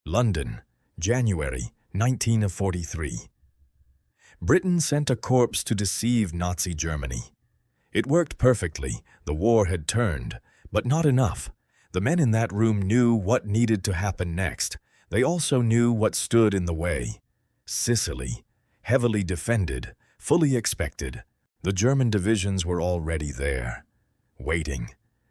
London, January 1943. Britain sent a corpse to deceive Nazi Germany. It worked perfectly, the war had turned, but not enough. The men in that room knew what needed to happen next. They also knew what stood in the way. Sicily, heavily defended, fully expected. The German divisions were already there, waiting.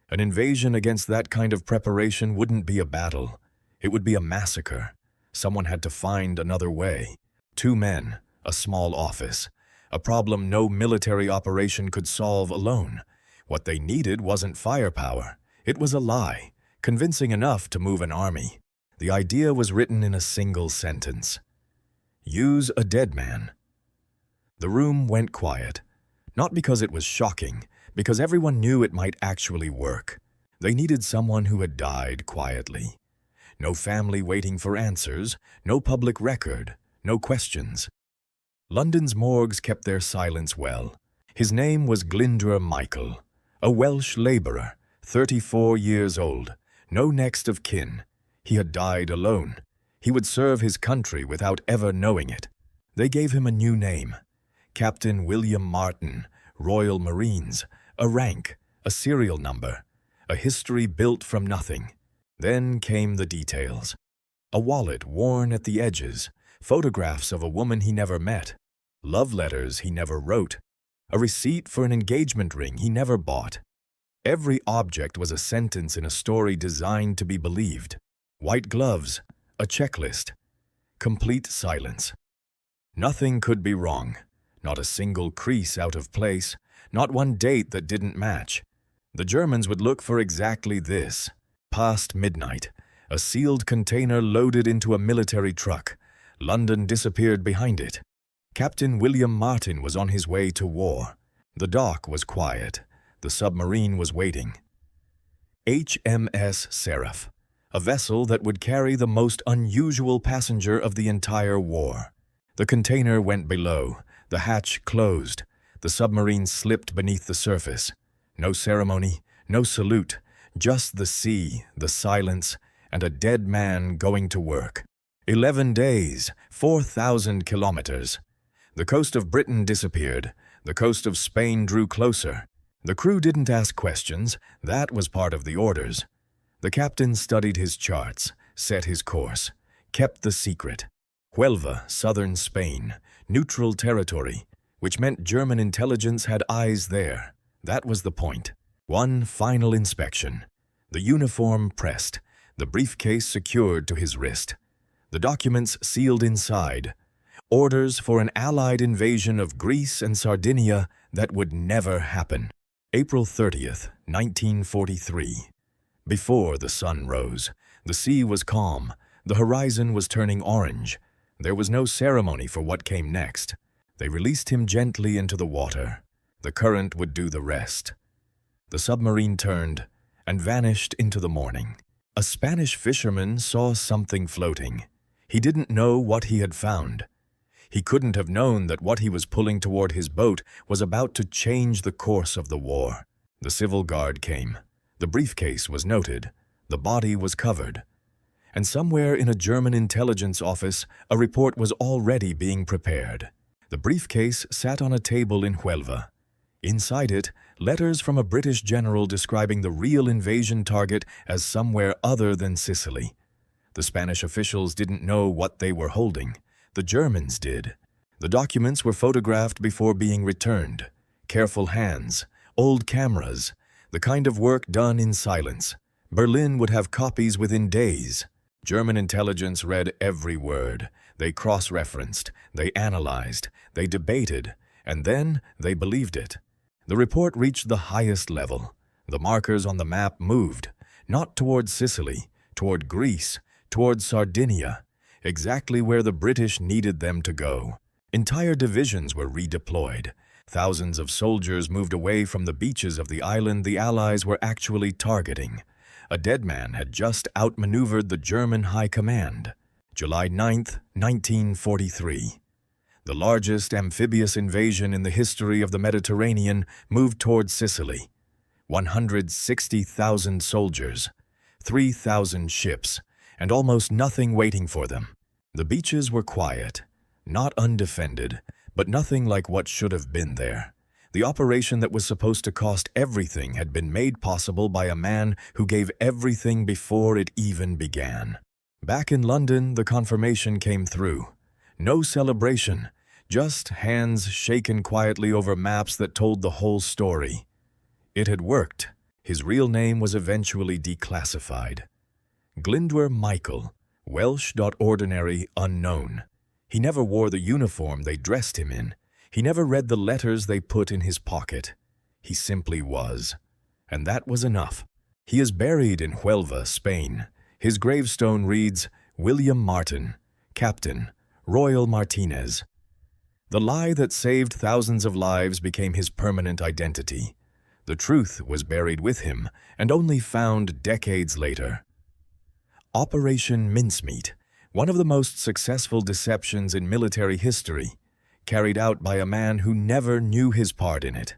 An invasion against that kind of preparation wouldn't be a battle. It would be a massacre. Someone had to find another way. 2 men, a small office. A problem no military operation could solve alone. What they needed wasn't firepower. It was a lie, convincing enough to move an army. The idea was written in a single sentence. Use a dead man. The room went quiet. Not because it was shocking, because everyone knew it might actually work. They needed someone who had died quietly. No family waiting for answers, no public record, no questions. London's morgues kept their silence well. His name was Glyndwr Michael, a Welsh labourer, 34 years old, no next of kin. He had died alone. He would serve his country without ever knowing it. They gave him a new name, Captain William Martin, Royal Marines, a rank, a serial number, a history built from nothing. Then came the details. A wallet worn at the edges, photographs of a woman he never met, love letters he never wrote, a receipt for an engagement ring he never bought. Every object was a sentence in a story designed to be believed. White gloves, a checklist, complete silence. Nothing could be wrong, not a single crease out of place, not one date that didn't match. The Germans would look for exactly this. Past midnight, a sealed container loaded into a military truck. London disappeared behind it. Captain William Martin was on his way to war. The dock was quiet. The submarine was waiting. HMS Seraph, a vessel that would carry the most unusual passenger of the entire war. The container went below. The hatch closed. The submarine slipped beneath the surface. No ceremony, no salute, just the sea, the silence, and a dead man going to work. 11 days, 4,000 kilometers. The coast of Britain disappeared. The coast of Spain drew closer. The crew didn't ask questions. That was part of the orders. The captain studied his charts, set his course, kept the secret. Huelva, southern Spain, neutral territory, which meant German intelligence had eyes there. That was the point. One final inspection. The uniform pressed, the briefcase secured to his wrist. The documents sealed inside. Orders for an Allied invasion of Greece and Sardinia that would never happen. April 30th, 1943. Before the sun rose, the sea was calm. The horizon was turning orange. There was no ceremony for what came next. They released him gently into the water. The current would do the rest. The submarine turned and vanished into the morning. A Spanish fisherman saw something floating. He didn't know what he had found. He couldn't have known that what he was pulling toward his boat was about to change the course of the war. The civil guard came. The briefcase was noted. The body was covered. And somewhere in a German intelligence office, a report was already being prepared. The briefcase sat on a table in Huelva. Inside it, letters from a British general describing the real invasion target as somewhere other than Sicily. The Spanish officials didn't know what they were holding. The Germans did. The documents were photographed before being returned. Careful hands, old cameras, the kind of work done in silence. Berlin would have copies within days. German intelligence read every word. They cross-referenced, they analyzed, they debated, and then they believed it. The report reached the highest level. The markers on the map moved, not toward Sicily, toward Greece, toward Sardinia, exactly where the British needed them to go. Entire divisions were redeployed. Thousands of soldiers moved away from the beaches of the island the Allies were actually targeting. A dead man had just outmaneuvered the German High Command. July 9th, 1943. The largest amphibious invasion in the history of the Mediterranean moved toward Sicily. 160,000 soldiers, 3,000 ships, and almost nothing waiting for them. The beaches were quiet, not undefended, but nothing like what should have been there. The operation that was supposed to cost everything had been made possible by a man who gave everything before it even began. Back in London, the confirmation came through. No celebration, just hands shaken quietly over maps that told the whole story. It had worked. His real name was eventually declassified. Glyndwr Michael, Welsh.ordinary unknown. He never wore the uniform they dressed him in. He never read the letters they put in his pocket. He simply was. And that was enough. He is buried in Huelva, Spain. His gravestone reads, William Martin, Captain, Royal Martinez. The lie that saved thousands of lives became his permanent identity. The truth was buried with him and only found decades later. Operation Mincemeat, one of the most successful deceptions in military history, carried out by a man who never knew his part in it.